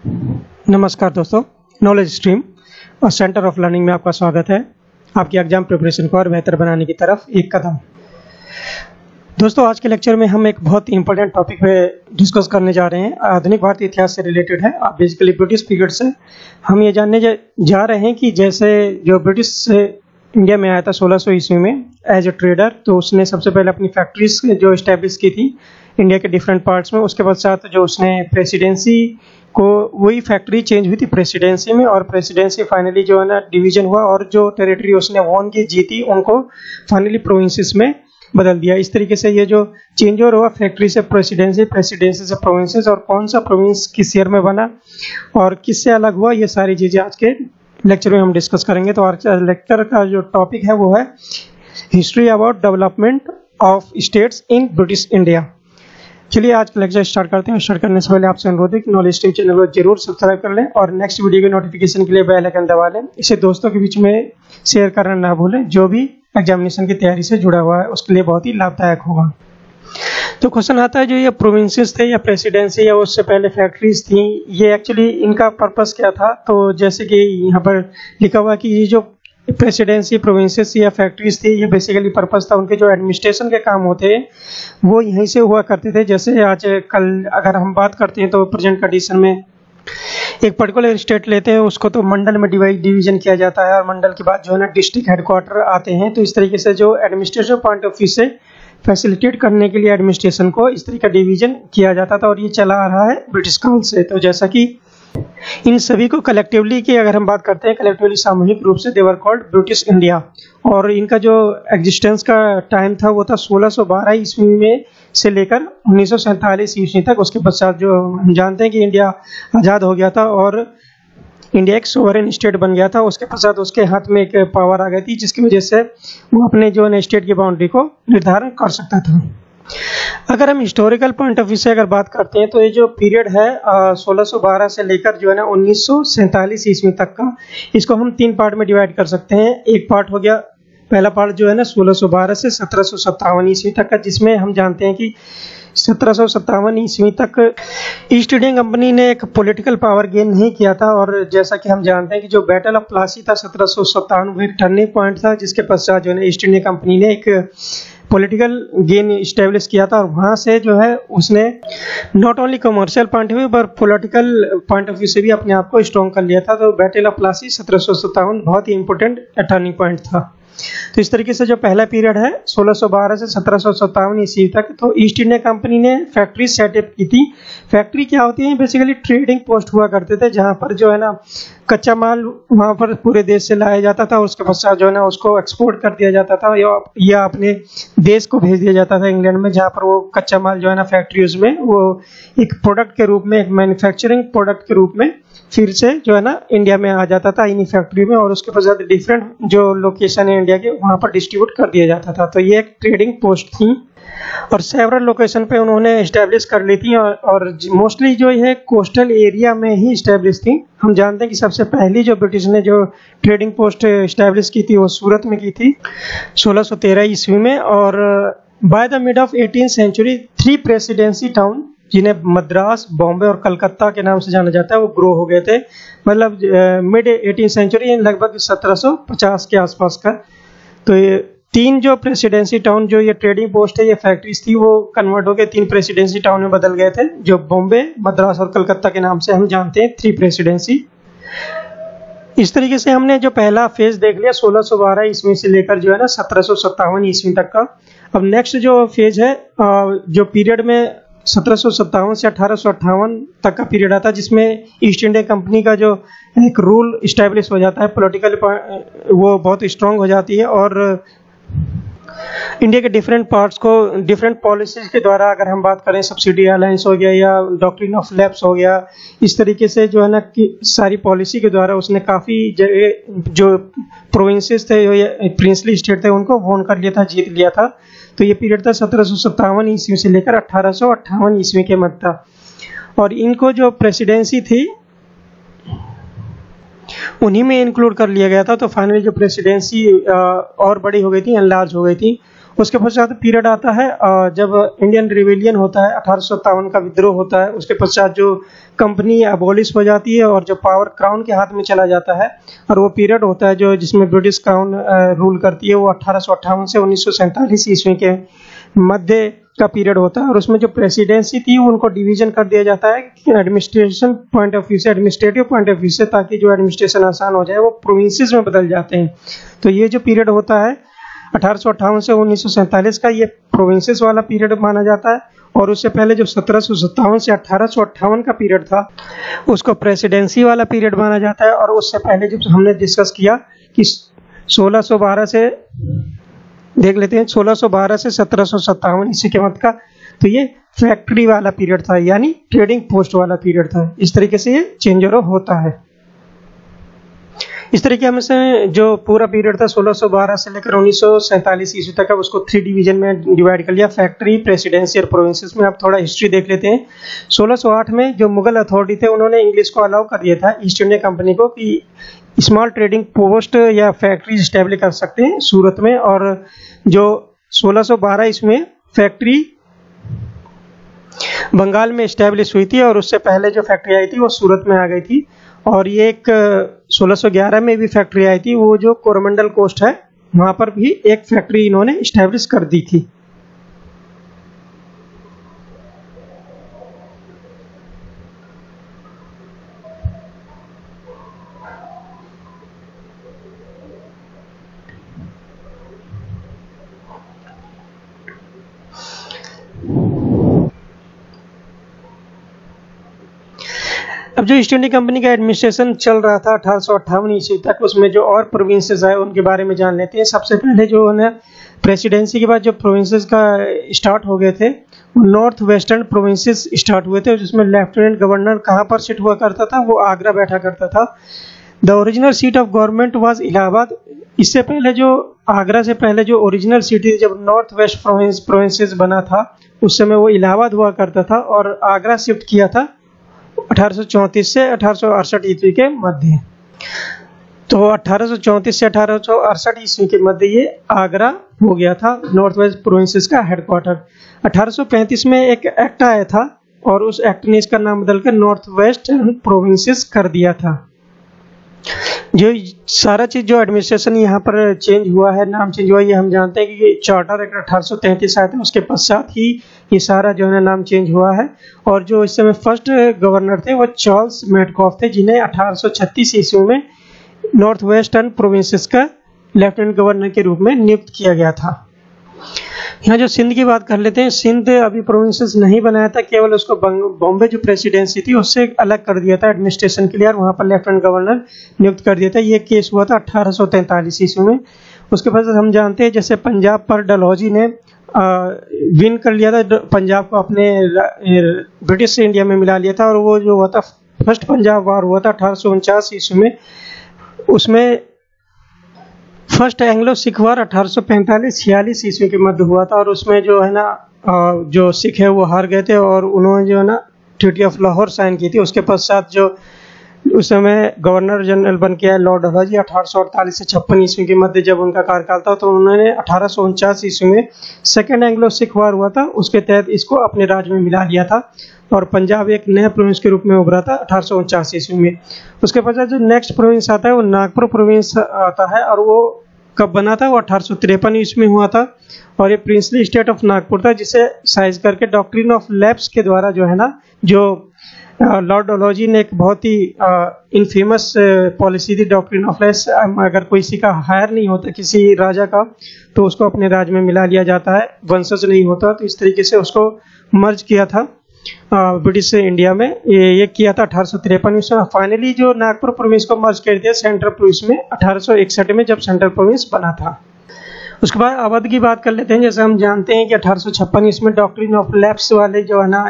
नमस्कार दोस्तों, knowledge stream और सेंटर ऑफ लर्निंग में आपका स्वागत है। आपकी एग्जाम प्रिपरेशन को और बेहतर बनाने की तरफ एक कदम। दोस्तों, आज के लेक्चर में हम एक बहुत ही इंपॉर्टेंट टॉपिक पे डिस्कस करने जा रहे हैं। आधुनिक भारतीय इतिहास से रिलेटेड है। बेसिकली ब्रिटिश पीरियड से हम ये जानने जा रहे हैं कि जैसे जो ब्रिटिश से इंडिया में आया था 1600 ईस्वी में एज ए ट्रेडर, तो उसने सबसे पहले अपनी फैक्ट्रीज जो इस्टेब्लिश की थी इंडिया के डिफरेंट पार्ट्स में। उसके पश्चात जो उसने प्रेसिडेंसी को, वही फैक्ट्री चेंज हुई थी प्रेसिडेंसी में, और प्रेसिडेंसी फाइनली जो है ना डिवीजन हुआ, और जो टेरिटरी उसने वॉन की जीती उनको फाइनली प्रोविंसेस में बदल दिया। इस तरीके से ये जो चेंज ओवर हुआ फैक्ट्री से प्रेसिडेंसी, प्रेसिडेंसी से प्रोविंसेस, और कौन सा प्रोविंस किस ईयर में बना और किससे अलग हुआ, ये सारी चीज़ें आज के लेक्चर में हम डिस्कस करेंगे। तो आज लेक्चर का जो टॉपिक है वो है history about development of states in British India. चलिए आज का लेक्चर स्टार्ट करते हैं। स्टार्ट करने से पहले आपसे अनुरोध है कि नॉलेज स्ट्रीम चैनल को जरूर सब्सक्राइब कर लें और नेक्स्ट वीडियो के नोटिफिकेशन के लिए बेल आइकन दबा लें। इसे दोस्तों के बीच में शेयर करना ना भूलें। जो भी एग्जामिनेशन की तैयारी से जुड़ा हुआ है उसके लिए बहुत ही लाभदायक होगा। तो क्वेश्चन आता है, जो ये प्रोविंसेस थे या प्रेसिडेंसी या उससे पहले फैक्ट्रीज थी, ये एक्चुअली इनका पर्पस क्या था? तो जैसे कि यहाँ पर लिखा हुआ कि ये जो प्रेसिडेंसी, प्रोविंसेस या फैक्ट्रीज थी, ये बेसिकली पर्पस था उनके जो एडमिनिस्ट्रेशन के काम होते हैं वो यहीं से हुआ करते थे। जैसे आज कल अगर हम बात करते हैं तो प्रेजेंट कंडीशन में एक पर्टिकुलर स्टेट लेते हैं, उसको तो मंडल में डिवीजन किया जाता है, और मंडल के बाद जो है ना डिस्ट्रिक्ट हेडक्वार्टर आते हैं। तो इस तरीके से जो एडमिनिस्ट्रेशन पॉइंट ऑफ व्यू से फैसिलिटेट करने के लिए एडमिनिस्ट्रेशन को इस तरीके का डिवीजन किया जाता था, और ये चला आ रहा है ब्रिटिश काल से। तो जैसा कि इन सभी को कलेक्टिवली की अगर हम बात करते हैं, कलेक्टिवली सामूहिक रूप से दे वर कॉल्ड ब्रिटिश इंडिया। और इनका जो एग्जिस्टेंस का टाइम था वो था 1612 ईस्वी में से लेकर 1947 ईस्वी तक। उसके पश्चात जो हम जानते हैं कि इंडिया आज़ाद हो गया था और इंडिया एक सोवरेन स्टेट बन गया था। उसके पश्चात उसके हाथ में एक पावर आ गई थी जिसकी वजह से वो अपने जो है स्टेट की बाउंड्री को निर्धारण कर सकता था। अगर हम हिस्टोरिकल पॉइंट ऑफ व्यू से अगर बात करते हैं तो ये जो पीरियड है 1612 से लेकर जो है ना 1947 ईस्वी तक का, इसको हम 3 पार्ट में डिवाइड कर सकते हैं। एक पार्ट हो गया, पहला पार्ट जो है ना 1612 से 1757 ईस्वी तक का, जिसमें हम जानते हैं कि 1757 ईस्वी तक ईस्ट इंडिया कंपनी ने एक पॉलिटिकल पावर गेन नहीं किया था। और जैसा कि हम जानते हैं कि जो बैटल ऑफ प्लासी था 1757 वो एक टर्निंग पॉइंट था, जिसके पश्चात जो है ना ईस्ट इंडिया कंपनी ने एक पॉलिटिकल गेन इस्टेब्लिश किया था, और वहाँ से जो है उसने not only commercial point of view पर पॉलिटिकल पॉइंट ऑफ व्यू से भी अपने आप को स्ट्रॉन्ग कर लिया था। तो बैटल ऑफ प्लासी 1757 बहुत ही इंपॉर्टेंट टर्निंग पॉइंट था। तो इस तरीके से जो पहला पीरियड है 1612 से 1757 ईस्वी तक, तो ईस्ट इंडिया कंपनी ने फैक्ट्री सेटअप की थी। फैक्ट्री क्या होती है? बेसिकली ट्रेडिंग पोस्ट हुआ करते थे, जहाँ पर जो है ना कच्चा माल वहाँ पर पूरे देश से लाया जाता था, उसके पश्चात जो है ना उसको एक्सपोर्ट कर दिया जाता था या अपने देश को भेज दिया जाता था इंग्लैंड में, जहाँ पर वो कच्चा माल जो है ना फैक्ट्रीज में वो एक प्रोडक्ट के रूप में, एक मैन्युफैक्चरिंग प्रोडक्ट के रूप में फिर से जो है ना इंडिया में आ जाता था इन्हीं फैक्ट्री में, और उसके पश्चात डिफरेंट जो लोकेशन है इंडिया के वहाँ पर डिस्ट्रीब्यूट कर दिया जाता था। तो ये एक ट्रेडिंग पोस्ट थी और सेवरल लोकेशन पे उन्होंने इस्टेब्लिश कर ली थी, और मोस्टली जो है कोस्टल एरिया में ही इस्टेब्लिश थी। हम जानते हैं कि सबसे पहली जो ब्रिटिश ने जो ट्रेडिंग पोस्ट इस्टेब्लिश की थी वो सूरत में की थी 1613 ईस्वी में। और by the mid of 18th century 3 presidency town, जिन्हें मद्रास, बॉम्बे और कलकत्ता के नाम से जाना जाता है, वो ग्रो हो गए थे। मतलब मिड 18th सेंचुरी लगभग 1750 के आसपास का। तो ये 3 जो प्रेसिडेंसी टाउन, जो ये ट्रेडिंग पोस्ट है, ये फैक्ट्रीज थी, वो कन्वर्ट हो गए 3 प्रेसिडेंसी टाउन में बदल गए थे, जो बॉम्बे, मद्रास और कलकत्ता के नाम से हम जानते हैं 3 प्रेसिडेंसी। इस तरीके से हमने जो पहला फेज देख लिया 1612 ईस्वी से लेकर जो है ना 1757 ईस्वी तक का। अब नेक्स्ट जो फेज है, जो पीरियड में 1757 से 1858 तक का पीरियड आता है, जिसमें ईस्ट इंडिया कंपनी का जो एक रूल इस्टेब्लिश हो जाता है, पॉलिटिकल वो बहुत स्ट्रांग हो जाती है, और इंडिया के डिफरेंट पार्ट्स को डिफरेंट पॉलिसीज के द्वारा, अगर हम बात करें सब्सिडी अलायंस हो गया या डॉक्ट्रिन ऑफ लैप्स हो गया, इस तरीके से जो है ना कि सारी पॉलिसी के द्वारा उसने काफ़ी जो प्रोविंसेस थे या प्रिंसली स्टेट थे उनको वोन कर लिया था, जीत लिया था। तो ये पीरियड था 1757 ईस्वी से लेकर 1858 ईस्वी के मध्य था। और इनको जो प्रेसिडेंसी थी उन्हीं में इंक्लूड कर लिया गया था। तो फाइनली जो प्रेसिडेंसी और बड़ी हो गई थी, एनलार्ज हो गई थी, उसके पश्चात पीरियड आता है जब इंडियन रिवेलियन होता है, 1857 का विद्रोह होता है। उसके पश्चात जो कंपनी अबॉलिश हो जाती है और जो पावर क्राउन के हाथ में चला जाता है, और वो पीरियड होता है जो जिसमें ब्रिटिश क्राउन रूल करती है, वो 1858 से 1947 ईस्वी के मध्य का पीरियड होता है। और उसमें जो प्रेसिडेंसी थी उनको डिवीजन कर दिया जाता है एडमिनिस्ट्रेशन पॉइंट ऑफ व्यू से, एडमिनिस्ट्रेटिव पॉइंट ऑफ व्यू से, ताकि जो एडमिनिस्ट्रेशन आसान हो जाए, वो प्रोविंसेस में बदल जाते हैं। तो ये जो पीरियड होता है 1858 से 1947 का, ये प्रोविंसेस वाला पीरियड माना जाता है। और उससे पहले जो 1757 से 1858 का पीरियड था, उसको प्रेसिडेंसी वाला पीरियड माना जाता है। और उससे पहले जब हमने डिस्कस किया कि 1612 से देख लेते हैं, 1612 से 1757 इसी के मध्य का, तो ये फैक्ट्री वाला पीरियड था, यानी ट्रेडिंग पोस्ट वाला पीरियड था। इस तरीके से ये चेंज ओवर होता है। इस तरीके में से जो पूरा पीरियड था 1612 से लेकर 1947 ईस्वी तक, अब उसको 3 डिवीजन में डिवाइड कर लिया, फैक्ट्री, प्रेसिडेंसी और प्रोविंसेस में। अब थोड़ा हिस्ट्री देख लेते हैं। 1608 में जो मुगल अथॉरिटी थे, उन्होंने इंग्लिश को अलाउ कर दिया था ईस्ट इंडिया कंपनी को कि स्मॉल ट्रेडिंग पोस्ट या फैक्ट्री स्टैब्लिश कर सकते हैं सूरत में। और जो 1612 इसमें फैक्ट्री बंगाल में स्टैब्लिश हुई थी, और उससे पहले जो फैक्ट्री आई थी वो सूरत में आ गई थी। और ये एक 1611 में भी फैक्ट्री आई थी, वो जो कोरोमंडल कोस्ट है वहां पर भी एक फैक्ट्री इन्होंने स्टैब्लिश कर दी थी। अब जो ईस्ट इंडिया कंपनी का एडमिनिस्ट्रेशन चल रहा था 1858 ईस्वी तक, उसमें जो और प्रोविंसेस आए उनके बारे में जान लेते हैं। सबसे पहले जो है ना, प्रेसिडेंसी के बाद जो प्रोविंसेस का स्टार्ट हो गए थे, वो नॉर्थ वेस्टर्न प्रोविंसेस स्टार्ट हुए थे, जिसमें लेफ्टिनेंट गवर्नर कहाँ पर सिट हुआ करता था, वो आगरा बैठा करता था। The original seat of government was Allahabad. इससे पहले जो आगरा से पहले जो ओरिजिनल सिटी जब नॉर्थ वेस्ट प्रोविंसेस बना था, उस समय वो इलाहाबाद हुआ करता था, और आगरा शिफ्ट किया था 1834 से 1868 ईस्वी के मध्य। तो 1834 से 1868 ईस्वी के मध्य ये आगरा हो गया था, नॉर्थ वेस्ट प्रोविंसेस का हेडक्वार्टर। 1835 में एक एक्ट आया था, और उस एक्ट ने इसका नाम बदलकर नॉर्थ वेस्ट प्रोविंसेस कर दिया था। जो सारा चीज जो एडमिनिस्ट्रेशन यहाँ पर चेंज हुआ है, नाम चेंज हुआ, ये हम जानते हैं कि चार्टर एक्ट 1833 आया था, उसके पश्चात ही ये सारा जो है नाम चेंज हुआ है। और जो इस समय फर्स्ट गवर्नर थे वो चार्ल्स मेडकॉफ थे, जिन्हें 1836 ईस्वी में नॉर्थ वेस्टर्न प्रोविंसेस का लेफ्टिनेंट गवर्नर के रूप में नियुक्त किया गया था। यहाँ जो सिंध की बात कर लेते हैं, सिंध अभी प्रोविंसेस नहीं बनाया था, केवल उसको बॉम्बे जो प्रेसिडेंसी थी उससे अलग कर दिया था एडमिनिस्ट्रेशन के लिए, और वहाँ पर लेफ्टिनेंट गवर्नर नियुक्त कर दिया था। ये केस हुआ था 1843 ईस्वी में। उसके बाद हम जानते हैं जैसे पंजाब पर डलहौजी ने विन कर लिया था, पंजाब को अपने ब्रिटिश इंडिया में मिला लिया था, और वो जो हुआ था फर्स्ट पंजाब वार हुआ था 1849 ईस्वी में। उसमें फर्स्ट एंग्लो सिख वार 1845-46 ईस्वी के मध्य हुआ था, और उसमें जो है ना जो सिख है वो हार गए थे, और उन्होंने जो है ना ट्रीटी ऑफ लाहौर साइन की थी। उसके पश्चात जो उस समय गवर्नर जनरल बन के आए लॉर्ड डलहौजी 1848 से 56 ईस्वी के मध्य जब उनका कार्यकाल था, तो उन्होंने 1849 ईस्वी में सेकेंड एंग्लो सिख वार हुआ था, उसके तहत इसको अपने राज्य में मिला लिया था, और पंजाब एक नया प्रोविंस के रूप में उभरा था 1849 ईस्वी में। उसके पश्चात जो नेक्स्ट प्रोविंस आता है वो नागपुर प्रोविंस आता है, और वो कब बना था, वो 1853 ईस्वी में हुआ था, और ये प्रिंसली स्टेट ऑफ नागपुर था, जिसे साइज करके डॉक्ट्रिन ऑफ लैप्स के द्वारा जो है ना, जो लॉर्ड डलहौजी ने एक बहुत ही इनफेमस पॉलिसी थी डॉक्ट्रिन ऑफ लैप्स। अगर कोई किसी का हायर नहीं होता किसी राजा का, तो उसको अपने राज्य में मिला लिया जाता है, वंशज नहीं होता। तो इस तरीके से उसको मर्ज किया था ब्रिटिश इंडिया में, ये किया था 1853 में। फाइनली जो नागपुर प्रोविंस को मर्ज कर दिया सेंट्रल प्रोविंस में 1861 में, जब सेंट्रल प्रोविंस बना था। उसके बाद अवध की बात कर लेते हैं। जैसे हम जानते हैं कि 1856 इसमें डॉक्ट्रिन ऑफ लैप्स वाले जो है ना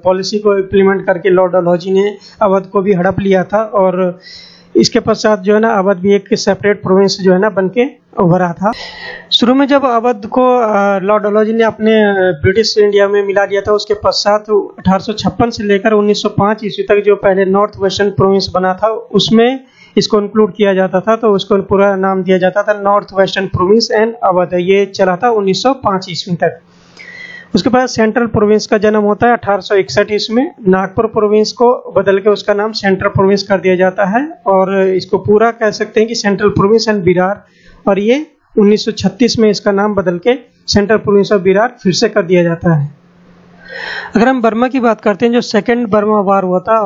पॉलिसी को इम्प्लीमेंट करके लॉर्ड डलहौजी ने अवध को भी हड़प लिया था, और इसके पश्चात जो है ना अवध भी एक सेपरेट प्रोविंस जो है ना बन के उभरा था। शुरू में जब अवध को लॉर्ड डलहौजी ने अपने ब्रिटिश इंडिया में मिला दिया था, उसके पश्चात 1856 से लेकर 1905 ईस्वी तक जो पहले नॉर्थ वेस्टर्न प्रोविंस बना था, उसमें इसको इंक्लूड किया जाता था, तो उसको पूरा नाम दिया जाता था north western province and Awadh. ये चला था 1905 ईस्वी तक। उसके बाद सेंट्रल प्रोविंस का जन्म होता है 1861 ईस्वी में। नागपुर प्रोविंस को बदल के उसका नाम सेंट्रल प्रोविंस कर दिया जाता है, और इसको पूरा कह सकते हैं कि सेंट्रल प्रोविंस एंड बिहार, और ये 1936 में इसका नाम बदल के सेंट्रल प्रोविंस ऑफ बिहार फिर से कर दिया जाता है। अगर हम बर्मा की बात करते हैं, जो सेकेंड बर्मा वार हुआ था,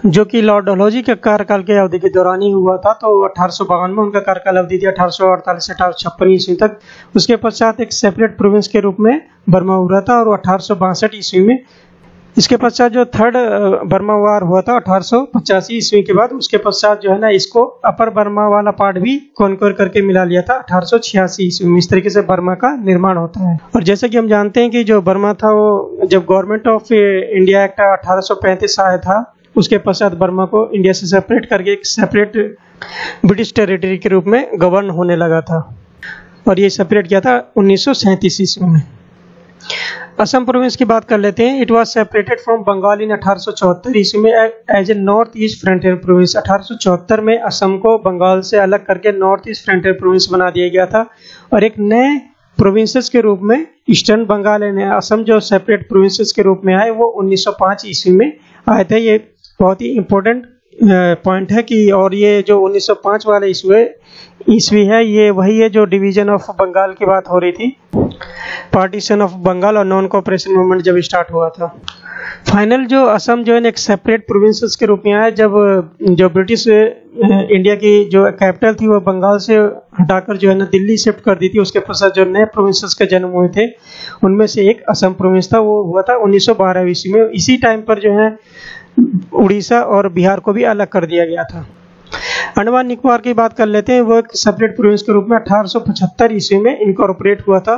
जो कि लॉर्ड डलहौजी के कार्यकाल के अवधि के दौरान ही हुआ था, तो 1852 में उनका कार्यकाल अवधि थी 1848 से 1856 ईस्वी तक। उसके पश्चात एक सेपरेट प्रोविंस के रूप में बर्मा उभरा था, और 1862 ईस्वी में इसके पश्चात जो थर्ड बर्मा वार हुआ था 1885 ईस्वी के बाद, उसके पश्चात जो है ना इसको अपर बर्मा वाला पार्ट भी कॉन्क्वर करके मिला लिया था 1886 ईस्वी में। इस तरीके से बर्मा का निर्माण होता है। और जैसे कि हम जानते हैं कि जो बर्मा था वो जब गवर्नमेंट ऑफ इंडिया एक्ट 1835 आया था, उसके पश्चात बर्मा को इंडिया से सेपरेट करके एक सेपरेट ब्रिटिश टेरिटरी के रूप में गवर्न होने लगा था, और ये सेपरेट किया था 1937 ईस्वी में। असम प्रोविंस की बात कर लेते हैं। It was separated from Bengal in 1874 ईस्वी में as a north east frontier province. 1874 में असम को बंगाल से अलग करके नॉर्थ ईस्ट फ्रंटियर प्रोविंस बना दिया गया था, और एक नए प्रोविंसेस के रूप में ईस्टर्न बंगाल एंड असम जो सेपरेट प्रोविंसेस के रूप में आए वो 1905 ईस्वी में आए थे। ये बहुत ही इम्पोर्टेंट पॉइंट है कि, और ये जो 1905 वाला ईस्वी है, ये वही है जो डिवीजन ऑफ बंगाल की बात हो रही थी, पार्टीशन ऑफ बंगाल और नॉन कोऑपरेशन मूवमेंट जब स्टार्ट हुआ था। फाइनल जो असम जो है एक सेपरेट प्रोविंसेस के रूप में आया, जब जो ब्रिटिश इंडिया की जो कैपिटल थी वो बंगाल से हटाकर जो है ना दिल्ली शिफ्ट कर दी थी। उसके पश्चात जो नए प्रोविंसेस के जन्म हुए थे, उनमें से एक असम प्रोविंस था, वो हुआ था 1912 ईस्वी में। इसी टाइम पर जो है उड़ीसा और बिहार को भी अलग कर दिया गया था। अंडमान निकोबार की बात कर लेते हैं। वो एक सेपरेट प्रोविंस के रूप में 1875 ईस्वी में इनकॉर्पोरेट हुआ था,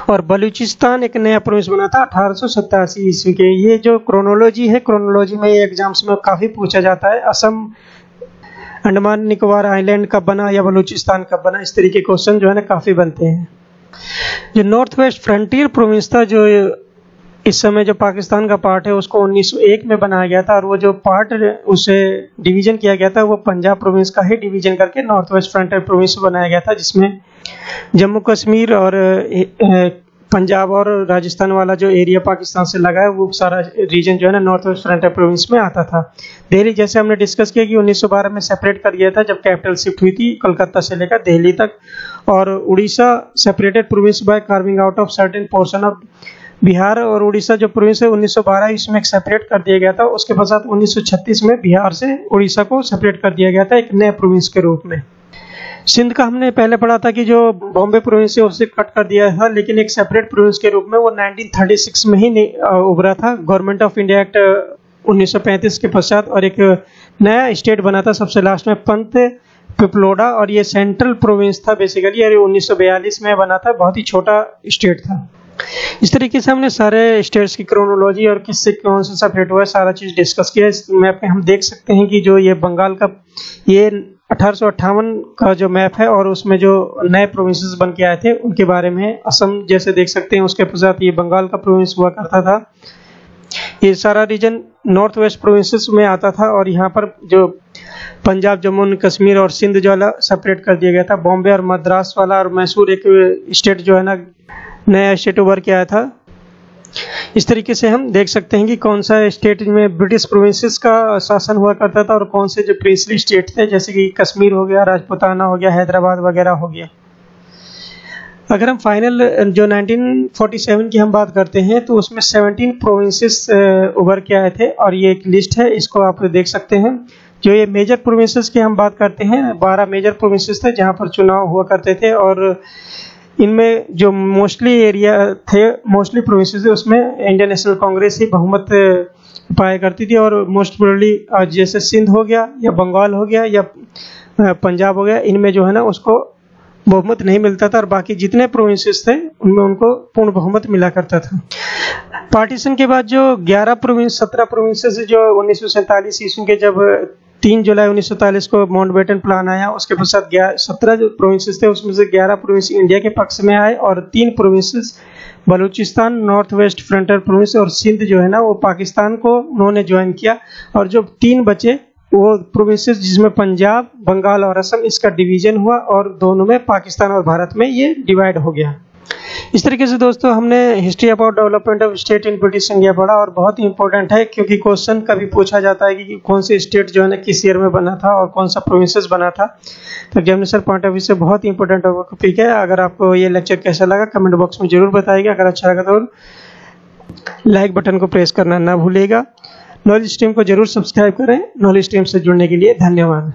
और बलूचिस्तान एक नया प्रोविंस बना था 1887 ईस्वी के। ये जो क्रोनोलॉजी है, क्रोनोलॉजी में ये एग्जाम्स में काफ़ी पूछा जाता है, असम अंडमान निकोबार आइलैंड कब बना या बलूचिस्तान कब बना, इस तरीके के क्वेश्चन जो है ना काफ़ी बनते हैं। जो नॉर्थ वेस्ट फ्रंटियर प्रोविंस था, जो इस समय जो पाकिस्तान का पार्ट है, उसको 1901 में बनाया गया था, और वो जो पार्ट उसे डिवीजन किया गया था वो पंजाब प्रोविंस का ही डिवीजन करके नॉर्थ वेस्ट फ्रंटियर प्रोविंस बनाया गया था, जिसमें जम्मू कश्मीर और पंजाब और राजस्थान वाला जो एरिया पाकिस्तान से लगा है वो सारा रीजन जो है ना नॉर्थ वेस्ट फ्रंटियर प्रोविंस में आता था। दिल्ली जैसे हमने डिस्कस किया कि 1912 में सेपरेट कर दिया था जब कैपिटल शिफ्ट हुई थी कलकत्ता से लेकर दिल्ली तक, और Orissa separated province by carving out of certain portion of Bihar, और उड़ीसा जो प्रोविंस है 1912 इसमें सेपरेट कर दिया गया था। उसके पश्चात 1936 में बिहार से उड़ीसा को सेपरेट कर दिया गया था एक नए प्रोविंस के रूप में। सिंध का हमने पहले पढ़ा था कि जो बॉम्बे प्रोविंस है उससे कट कर दिया था, लेकिन एक सेपरेट प्रोविंस के रूप में वो 1936 में ही उभरा था गवर्नमेंट ऑफ इंडिया एक्ट 1935 के पश्चात, और एक नया स्टेट बना था सबसे लास्ट में पंत पिपलोडा, और ये सेंट्रल प्रोविंस था बेसिकली, और 1942 में बना था, बहुत ही छोटा स्टेट था। इस तरीके से हमने सारे स्टेट्स की क्रोनोलॉजी और किससे कौन सा सेपरेट हुआ है सारा चीज़ डिस्कस किया। इस मैप में हम देख सकते हैं कि जो ये बंगाल का ये 1858 का जो मैप है, और उसमें जो नए प्रोविंसेस बन के आए थे उनके बारे में असम जैसे देख सकते हैं, उसके पश्चात ये बंगाल का प्रोविंस हुआ करता था। ये सारा रीजन नॉर्थ वेस्ट प्रोविंसेस में आता था, और यहाँ पर जो पंजाब जम्मू एंड कश्मीर और सिंध जो वाला सेपरेट कर दिया गया था। बॉम्बे और मद्रास वाला और मैसूर एक स्टेट जो है ना नया स्टेट उभर के आया था। इस तरीके से हम देख सकते हैं कि कौन सा स्टेट में ब्रिटिश प्रोविंसेस का शासन हुआ करता था और कौन से जो प्रिंसली स्टेट थे, जैसे कि कश्मीर हो गया, राजपुताना हो गया, हैदराबाद वगैरह हो गया। अगर हम फाइनल जो 1947 की हम बात करते हैं तो उसमें 17 प्रोविंसेस उभर के आए थे, और ये एक लिस्ट है, इसको आप देख सकते हैं। जो ये मेजर प्रोविंसेस की हम बात करते हैं, 12 मेजर प्रोविंसेस थे जहाँ पर चुनाव हुआ करते थे, और इनमें जो मोस्टली एरिया थे, मोस्टली प्रोविंसेस थे, उसमें इंडियन नेशनल कांग्रेस ही बहुमत पाया करती थी, और मोस्ट प्रोबेबली जैसे सिंध हो गया या बंगाल हो गया या पंजाब हो गया, इनमें जो है ना उसको बहुमत नहीं मिलता था, और बाकी जितने प्रोविंसेस थे उनमें उनको पूर्ण बहुमत मिला करता था। पार्टीशन के बाद जो 17 प्रोविंसेस जो 1947 ईस्वी के जब 3 जुलाई 1947 को माउंटबेटन प्लान आया, उसके पश्चात 17 जो प्रोविंसेस थे उसमें से 11 प्रोविंस इंडिया के पक्ष में आए, और 3 provinces Balochistan, north west frontier province और सिंध जो है ना वो पाकिस्तान को उन्होंने ज्वाइन किया, और जो 3 बचे वो प्रोविंसेस जिसमें पंजाब, बंगाल और असम इसका डिवीजन हुआ और दोनों में पाकिस्तान और भारत में ये डिवाइड हो गया। इस तरीके से दोस्तों हमने history about development of state in British India पढ़ा और बहुत ही इंपॉर्टेंट है, क्योंकि क्वेश्चन कभी पूछा जाता है कि कौन सी स्टेट जो है ना किस ईयर में बना था और कौन सा प्रोविंसेस बना था। तो एग्जामिनेशन पॉइंट ऑफ व्यू से बहुत ही इंपॉर्टेंट टॉपिक है। अगर आपको ये लेक्चर कैसा लगा कमेंट बॉक्स में जरूर बताइएगा। अगर अच्छा लगा तो लाइक बटन को प्रेस करना ना भूलिएगा। नॉलेज स्ट्रीम को जरूर सब्सक्राइब करें। नॉलेज स्ट्रीम से जुड़ने के लिए धन्यवाद।